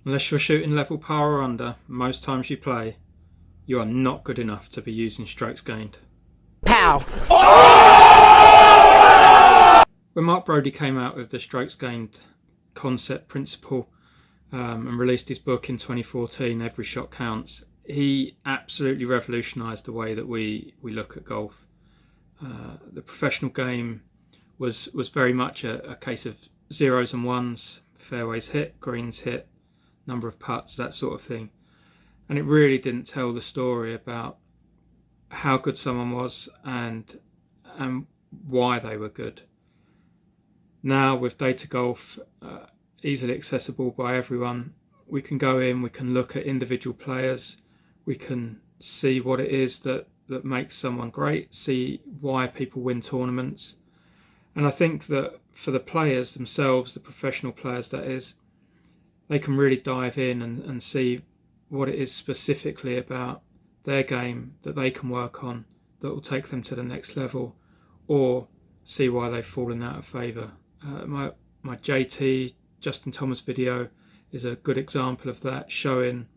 Unless you're shooting level par or under, most times you play, you are not good enough to be using strokes gained. Pow! When Mark Brody came out with the strokes gained concept principle and released his book in 2014, Every Shot Counts, he absolutely revolutionised the way that we look at golf. The professional game was very much a case of zeros and ones, fairways hit, greens hit, number of putts, that sort of thing. And it really didn't tell the story about how good someone was and why they were good. Now with data golf easily accessible by everyone, we can go in, we can look at individual players, we can see what it is that makes someone great, see why people win tournaments. And I think that for the players themselves, the professional players that is, they can really dive in and see what it is specifically about their game that they can work on that will take them to the next level, or see why they've fallen out of favour. My JT Justin Thomas video is a good example of that, showing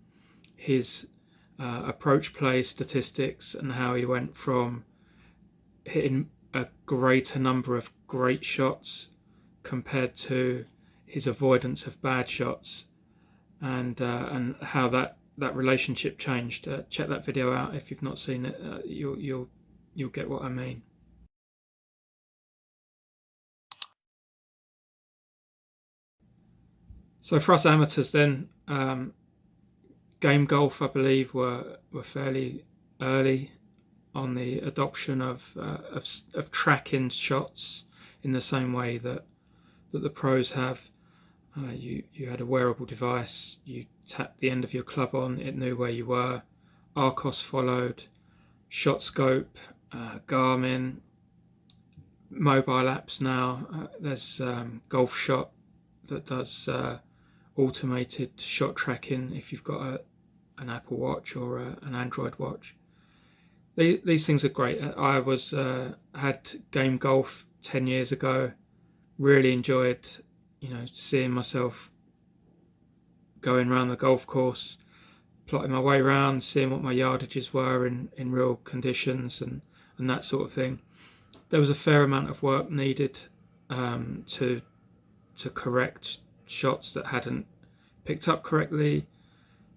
his approach play statistics and how he went from hitting a greater number of great shots compared to his avoidance of bad shots, and how that relationship changed. Check that video out if you've not seen it. You'll get what I mean. So for us amateurs then, game golf I believe were fairly early on the adoption of tracking shots in the same way that the pros have. You had a wearable device, you tapped the end of your club on, it knew where you were. Arcos followed, Shot Scope, Garmin, mobile apps now. There's Golf Shot that does automated shot tracking if you've got an Apple Watch or an Android watch. These things are great. I had game golf 10 years ago, really enjoyed seeing myself going around the golf course, plotting my way around, seeing what my yardages were in real conditions and that sort of thing. There was a fair amount of work needed to correct shots that hadn't picked up correctly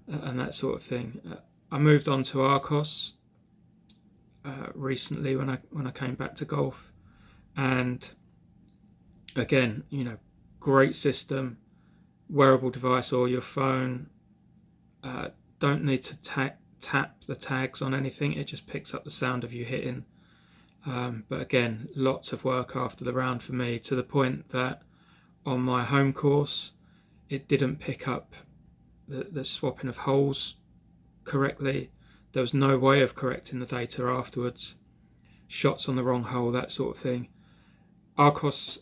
and that sort of thing. I moved on to Arcos recently when I came back to golf, and again, great system, wearable device or your phone. Don't need to tap the tags on anything, it just picks up the sound of you hitting. But again, lots of work after the round for me, to the point that on my home course it didn't pick up the swapping of holes correctly. There was no way of correcting the data afterwards, shots on the wrong hole, that sort of thing. Arcos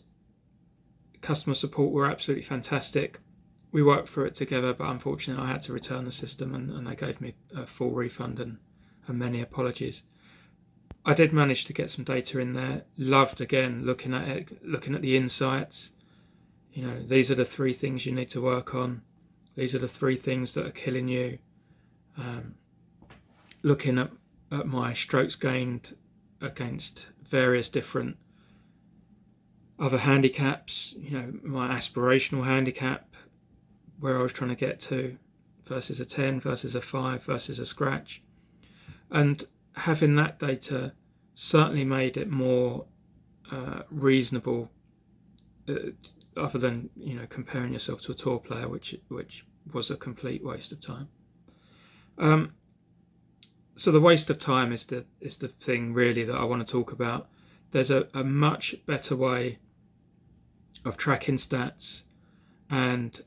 customer support were absolutely fantastic. We worked through it together, but unfortunately I had to return the system and they gave me a full refund and many apologies. I did manage to get some data in there. Loved, again, looking at it, looking at the insights. These are the 3 things you need to work on. These are the 3 things that are killing you. Looking at my strokes gained against various different other handicaps, my aspirational handicap, where I was trying to get to, versus a 10, versus a 5, versus a scratch. And having that data certainly made it more reasonable, other than comparing yourself to a tour player, which was a complete waste of time. So the waste of time is the thing really that I want to talk about. There's a much better way of tracking stats, and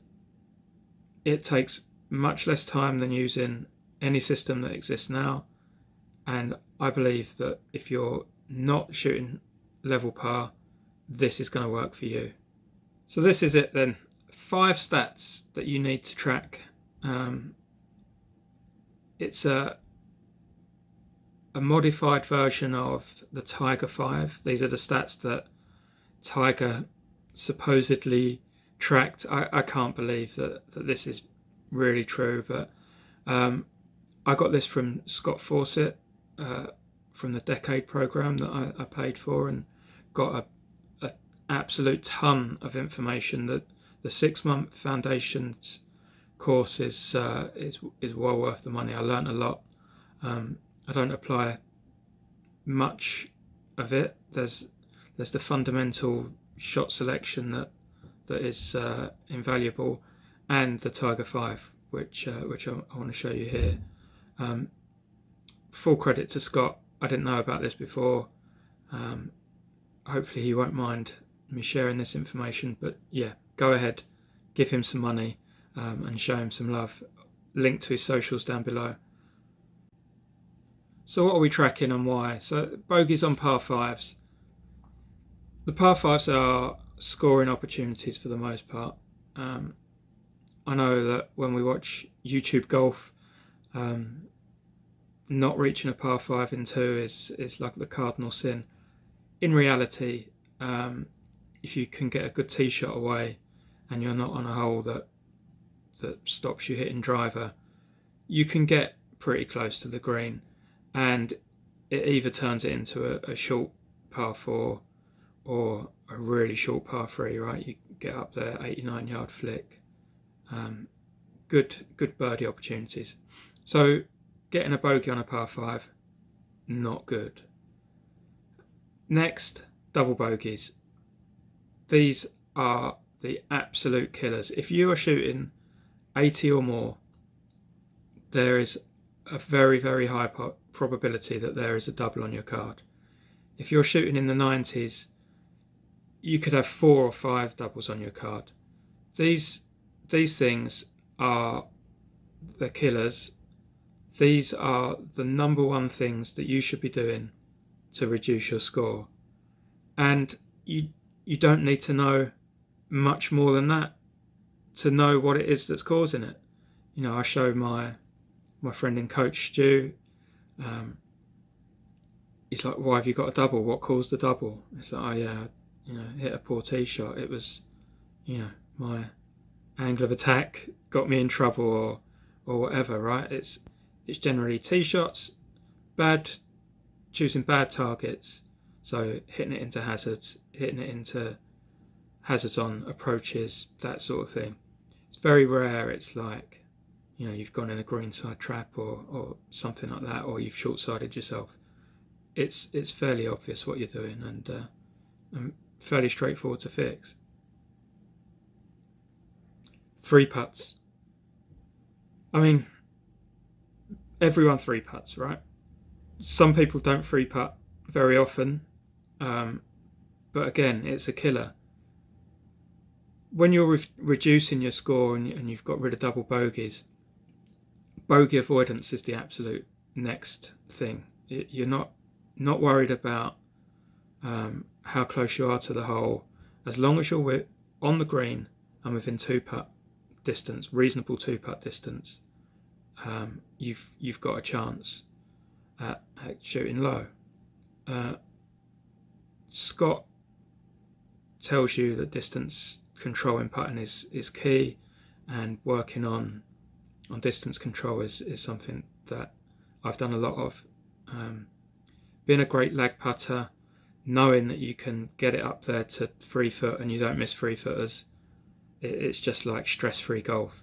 it takes much less time than using any system that exists now. And I believe that if you're not shooting level par, this is going to work for you. So this is it then. 5 stats that you need to track. It's a modified version of the Tiger 5. These are the stats that Tiger supposedly tracked. I can't believe that this is really true, but I got this from Scott Fawcett from the Decade program that I paid for, and got a absolute ton of information. That the 6-month foundations course is well worth the money. I learned a lot. I don't apply much of it. There's the fundamental shot selection that is invaluable, and the Tiger 5, which I want to show you here. Full credit to Scott. I didn't know about this before. Hopefully he won't mind me sharing this information, but yeah, go ahead, give him some money and show him some love. Link to his socials down below. So what are we tracking and why? So bogeys on par 5s. The par 5s are scoring opportunities for the most part. I know that when we watch YouTube golf, not reaching a par 5 in 2 is like the cardinal sin. In reality, if you can get a good tee shot away and you're not on a hole that stops you hitting driver, you can get pretty close to the green, and it either turns it into a short par 4 or a really short par 3, right? You get up there, 89-yard flick. Good birdie opportunities. So getting a bogey on a par 5, not good. Next, double bogeys. These are the absolute killers. If you are shooting 80 or more, there is a very, very high probability that there is a double on your card. If you're shooting in the 90s, you could have 4 or 5 doubles on your card. These things are the killers. These are the number one things that you should be doing to reduce your score. And you don't need to know much more than that to know what it is that's causing it. You know, I show my friend and coach Stu. He's like, "Why have you got a double? What caused the double?" It's like, "Oh yeah, hit a poor tee shot. It was, my angle of attack got me in trouble, or whatever." Right? It's generally tee shots, choosing bad targets. So hitting it into hazards, on approaches, that sort of thing. It's very rare. It's like, you've gone in a greenside trap or something like that, or you've short-sided yourself. It's fairly obvious what you're doing, and fairly straightforward to fix. 3 putts. I mean, everyone 3 putts, right? Some people don't 3 putt very often, but again, it's a killer. When you're reducing your score and you've got rid of double bogeys, bogey avoidance is the absolute next thing. You're not worried about how close you are to the hole. As long as you're on the green and within 2 putt distance, reasonable 2 putt distance, you've got a chance at shooting low. Scott tells you that distance control in putting is key, and working on distance control is something that I've done a lot of. Being a great lag putter, knowing that you can get it up there to 3 foot and you don't miss 3-footers, it's just like stress-free golf.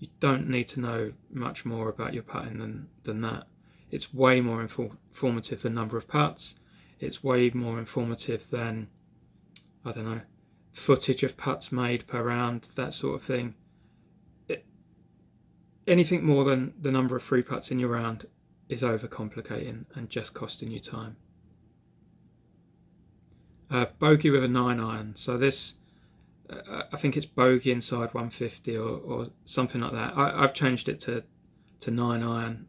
You don't need to know much more about your putting than that. It's way more informative than number of putts. It's way more informative than, I don't know, footage of putts made per round, that sort of thing. Anything more than the number of 3 putts in your round is overcomplicating and just costing you time. Bogey with a 9-iron. So this, I think it's bogey inside 150 or something like that. I've changed it to 9-iron.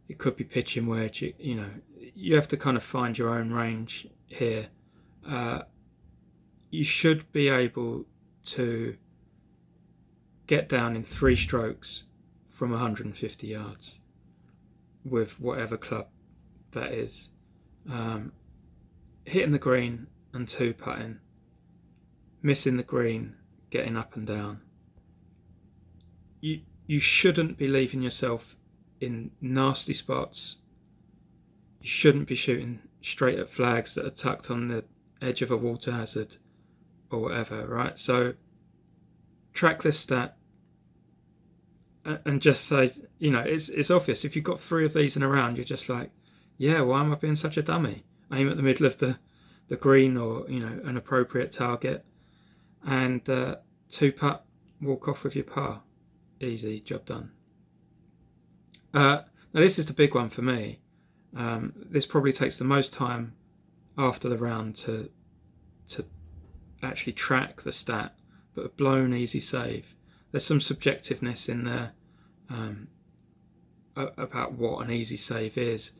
It could be pitching wedge. You have to kind of find your own range here. You should be able to get down in 3 strokes from 150 yards with whatever club that is. Hitting the green and 2 putting, missing the green, getting up and down. you shouldn't be leaving yourself in nasty spots. You shouldn't be shooting straight at flags that are tucked on the edge of a water hazard or whatever, right? So track this stat and just say, you know, it's obvious. If you've got 3 of these in a round, you're just like, yeah, why am I being such a dummy? Aim at the middle of the green, or, you know, an appropriate target, and 2-putt, walk off with your par. Easy, job done. Now this is the big one for me. This probably takes the most time after the round to actually track the stat, but a blown easy save. There's some subjectiveness in there about what an easy save is,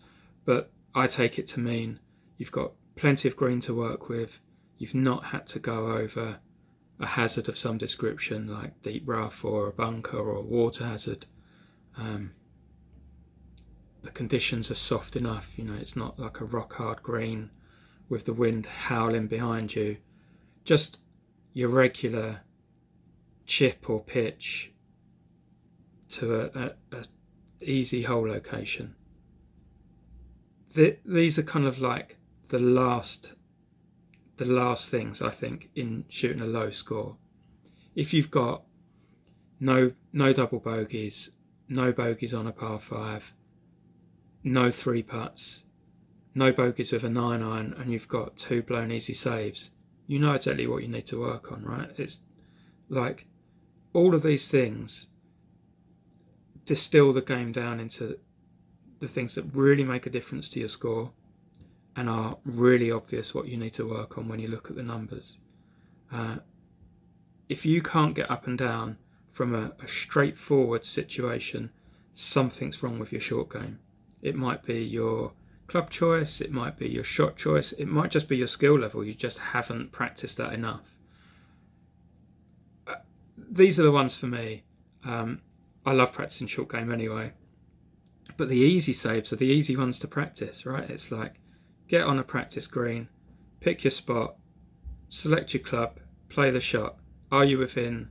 but I take it to mean you've got plenty of green to work with, you've not had to go over a hazard of some description like deep rough or a bunker or a water hazard. The conditions are soft enough, you know, it's not like a rock hard green with the wind howling behind you. Just your regular chip or pitch to a easy hole location. These are kind of like the last things, I think, in shooting a low score. If you've got no double bogeys, no bogeys on a par 5, no 3 putts, no bogeys with a 9-iron, and you've got 2 blown easy saves, you know exactly what you need to work on, right? It's like all of these things distill the game down into the things that really make a difference to your score and are really obvious what you need to work on when you look at the numbers. If you can't get up and down from a straightforward situation, something's wrong with your short game. It might be your club choice, it might be your shot choice, it might just be your skill level. You just haven't practiced that enough. These are the ones for me. I love practicing short game anyway, but the easy saves are the easy ones to practice, right? It's like, get on a practice green, pick your spot, select your club, play the shot. Are you within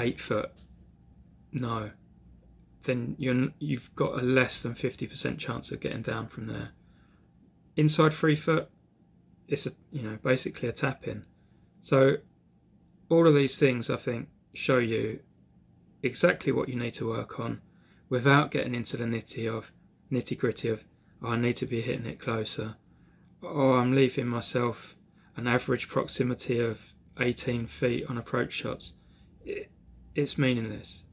8 foot? No. Then you've got a less than 50% chance of getting down from there. Inside 3 foot, it's basically a tap in. So all of these things, I think, show you exactly what you need to work on without getting into the nitty gritty of, oh, I need to be hitting it closer, or I'm leaving myself an average proximity of 18 feet on approach shots. It's meaningless.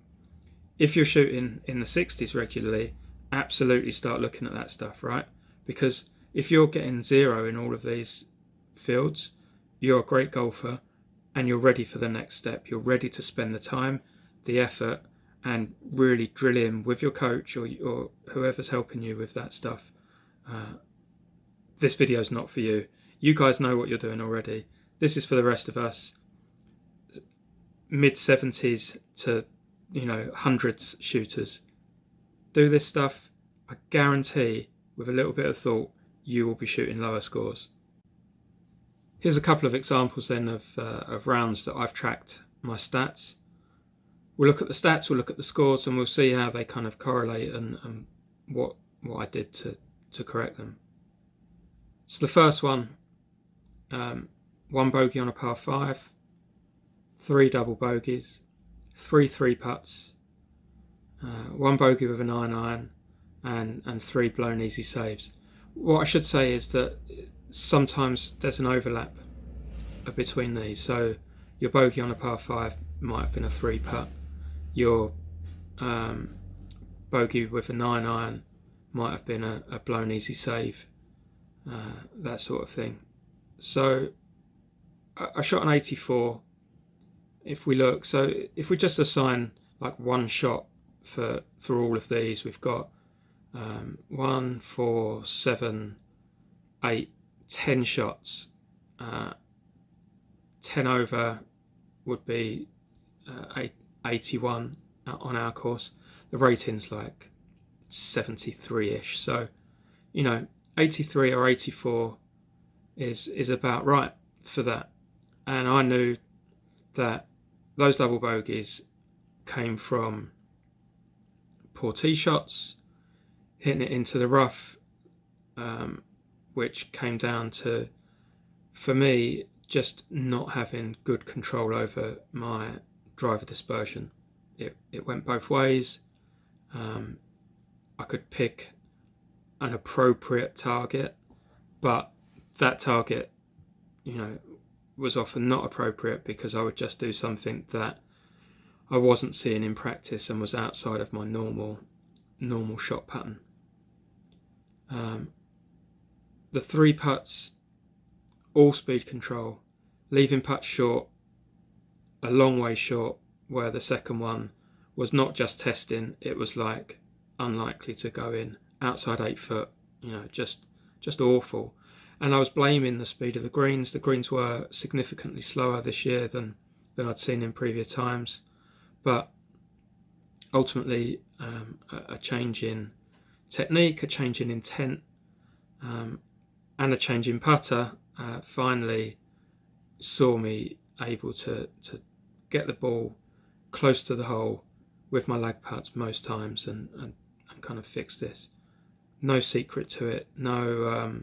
If you're shooting in the 60s regularly, absolutely start looking at that stuff, right? Because if you're getting 0 in all of these fields, you're a great golfer and you're ready for the next step. You're ready to spend the time, the effort, and really drill in with your coach or whoever's helping you with that stuff. This video is not for you. You guys know what you're doing already. This is for the rest of us. Mid-70s to hundreds shooters. Do this stuff. I guarantee, with a little bit of thought, you will be shooting lower scores. Here's a couple of examples then of rounds that I've tracked my stats. We'll look at the stats, we'll look at the scores, and we'll see how they kind of correlate and what I did to correct them. So the first one, 1 bogey on a par 5, 3 double bogeys, 3 3-putts, 1 bogey with a 9-iron, and 3 blown easy saves. What I should say is that sometimes there's an overlap between these. So your bogey on a par 5 might have been a 3-putt. Your bogey with a 9-iron might have been a blown easy save, that sort of thing. So I shot an 84. If we look, so if we just assign like 1 shot for all of these, we've got 1, 4, 7, 8, 10 shots. 10 over would be 81 on our course. The rating's like 73-ish, so 83 or 84 is about right for that. And I knew that those double bogeys came from poor tee shots, hitting it into the rough, which came down to, for me, just not having good control over my driver dispersion. It went both ways. I could pick an appropriate target, but that target, was often not appropriate because I would just do something that I wasn't seeing in practice and was outside of my normal shot pattern. The 3 putts, all speed control, leaving putts short, a long way short, where the second one was not just testing, it was like unlikely to go in, outside 8 foot, just awful. And I was blaming the speed of the greens. The greens were significantly slower this year than I'd seen in previous times, but ultimately a change in technique, a change in intent, and a change in putter finally saw me able to get the ball close to the hole with my lag putts most times and kind of fix this. No secret to it. No,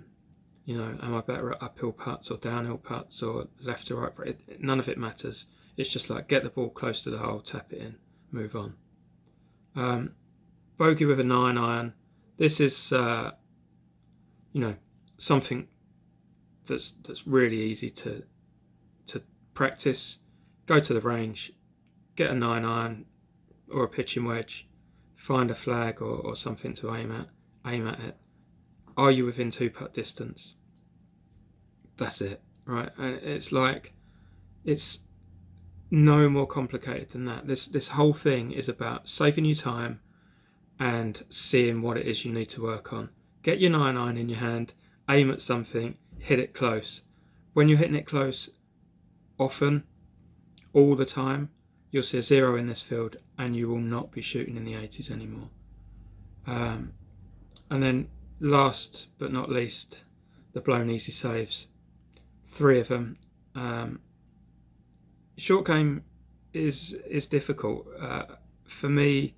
am I better at uphill putts or downhill putts or left to right? None of it matters. It's just like get the ball close to the hole, tap it in, move on. Bogey with a 9-iron. This is, something that's really easy to practice. Go to the range, get a 9-iron or a pitching wedge, find a flag or something to aim at it. Are you within 2-putt distance? That's it, right? And it's no more complicated than that. This whole thing is about saving you time and seeing what it is you need to work on. Get your 9-iron in your hand, aim at something, hit it close. When you're hitting it close, often, all the time, you'll see a 0 in this field and you will not be shooting in the 80s anymore. And then last but not least, the blown easy saves. 3 of them. Short game is difficult. For me,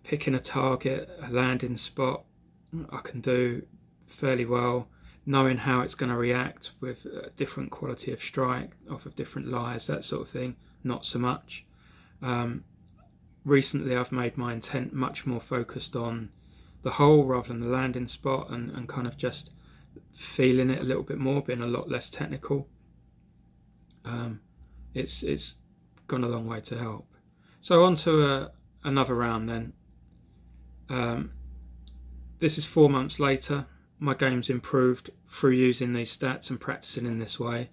picking a target, a landing spot, I can do fairly well. Knowing how it's going to react with a different quality of strike off of different lies, that sort of thing, not so much. Recently I've made my intent much more focused on the hole rather than the landing spot and kind of just feeling it a little bit more, being a lot less technical. It's gone a long way to help. So on to another round then. This is 4 months later. My game's improved through using these stats and practicing in this way.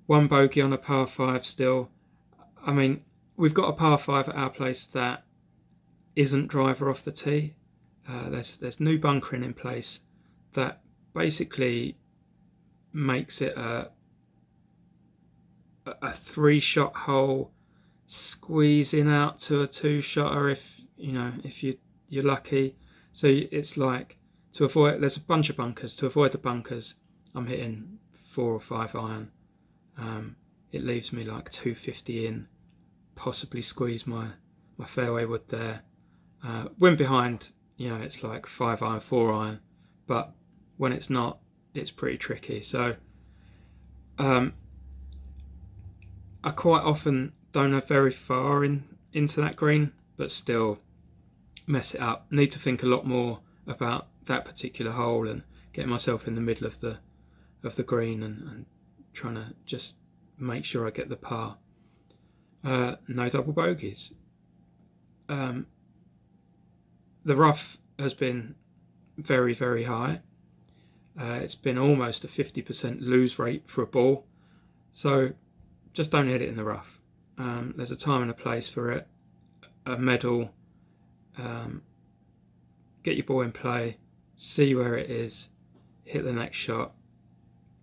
1 bogey on a par 5 still. I mean, we've got a par 5 at our place that isn't driver off the tee. There's new bunkering in place that basically makes it a 3-shot hole, squeezing out to a 2-shotter if you're lucky. So it's like, to avoid, there's a bunch of bunkers. To avoid the bunkers, I'm hitting 4 or 5 iron. It leaves me like 250 in, possibly squeeze my fairway wood there. When behind, it's like 5 iron, 4 iron, but when it's not, it's pretty tricky. So I quite often don't have very far into that green, but still mess it up. Need to think a lot more about that particular hole and get myself in the middle of the green and trying to just make sure I get the par. No double bogeys. The rough has been very, very high. It's been almost a 50% lose rate for a ball, so just don't hit it in the rough. There's a time and a place for it. A medal. Get your ball in play, see where it is, hit the next shot,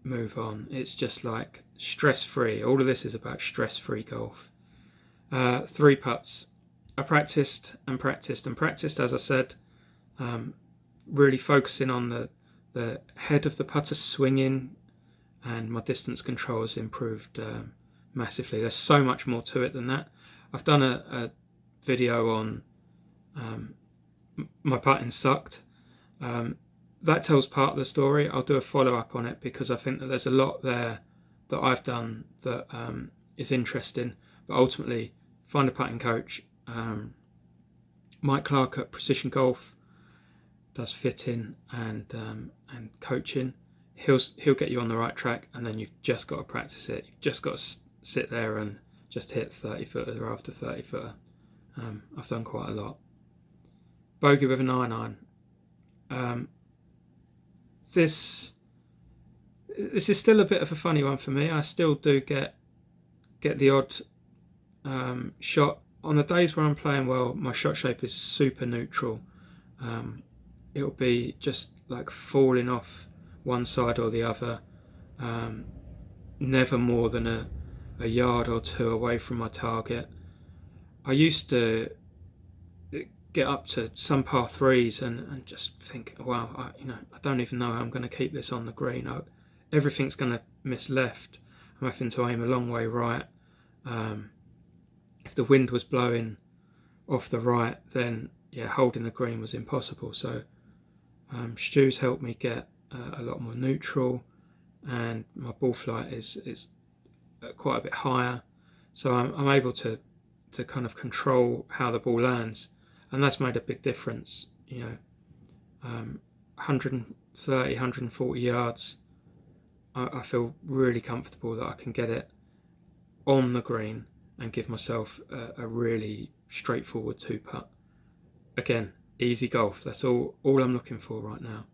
move on. It's just like stress-free. All of this is about stress-free golf. 3 putts. I practiced and practiced and practiced, as I said, really focusing on the head of the putter swinging, and my distance control has improved massively. There's so much more to it than that. I've done a video on my putting sucked. That tells part of the story. I'll do a follow-up on it because I think that there's a lot there that I've done that is interesting. But ultimately, find a putting coach. Mike Clark at Precision Golf does fitting and coaching. He'll get you on the right track, and then you've just got to practice it. You've just got to sit there and just hit 30 footer after 30 footer. I've done quite a lot. Bogey with an iron. This is still a bit of a funny one for me. I still do get the odd shot. On the days where I'm playing well, my shot shape is super neutral. It'll be just like falling off one side or the other, never more than a yard or two away from my target. I used to get up to some par threes and just think, wow, I don't even know how I'm going to keep this on the green. Everything's going to miss left. I'm having to aim a long way right. If the wind was blowing off the right, then yeah, holding the green was impossible. So Stu's helped me get a lot more neutral, and my ball flight is quite a bit higher. So I'm able to kind of control how the ball lands, and that's made a big difference. 130, 140 yards, I feel really comfortable that I can get it on the green and give myself a really straightforward two putt. Again, easy golf. That's all I'm looking for right now.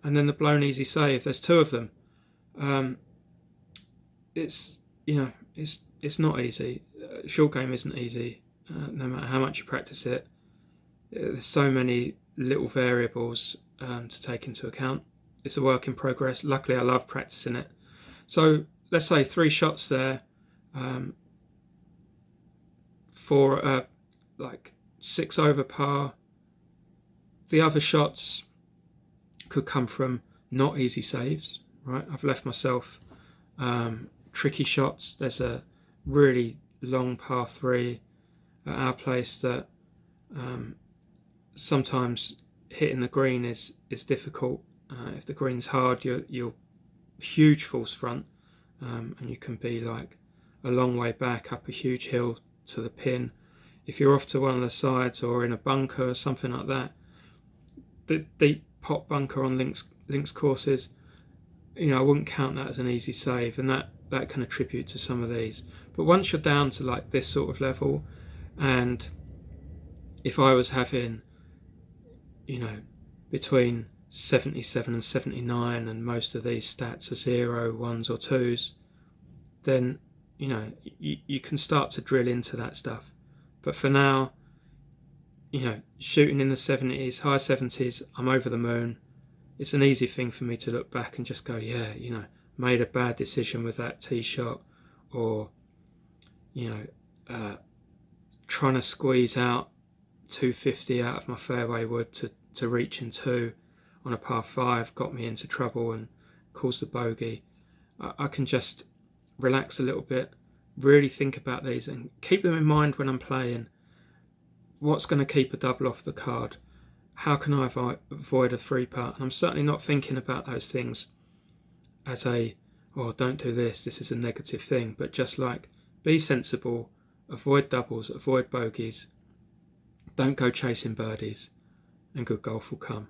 And then the blown easy save. There's two of them. It's not easy. Short game isn't easy. No matter how much you practice it, there's so many little variables to take into account. It's a work in progress. Luckily, I love practicing it. So let's say 3 shots there for like 6 over par. The other shots could come from not easy saves, right? I've left myself tricky shots. There's a really long par 3 at our place that sometimes hitting the green is difficult. If the green's hard, you're huge false front, and you can be like a long way back up a huge hill to the pin. If you're off to one of the sides or in a bunker or something like that, the deep pot bunker on links courses, I wouldn't count that as an easy save, and that can attribute to some of these. But once you're down to like this sort of level, and if I was having between 77 and 79 and most of these stats are 0, 1s or 2s, then you can start to drill into that stuff. But for now, shooting in the 70s, high 70s, I'm over the moon. It's an easy thing for me to look back and just go, yeah, made a bad decision with that tee shot, or trying to squeeze out 250 out of my fairway wood to reach in 2 on a par 5 got me into trouble and caused the bogey. I can just relax a little bit, really think about these and keep them in mind when I'm playing. What's going to keep a double off the card? How can I avoid a 3 putt? And I'm certainly not thinking about those things as don't do this is a negative thing, but just like, be sensible, avoid doubles, avoid bogeys, don't go chasing birdies, and good golf will come.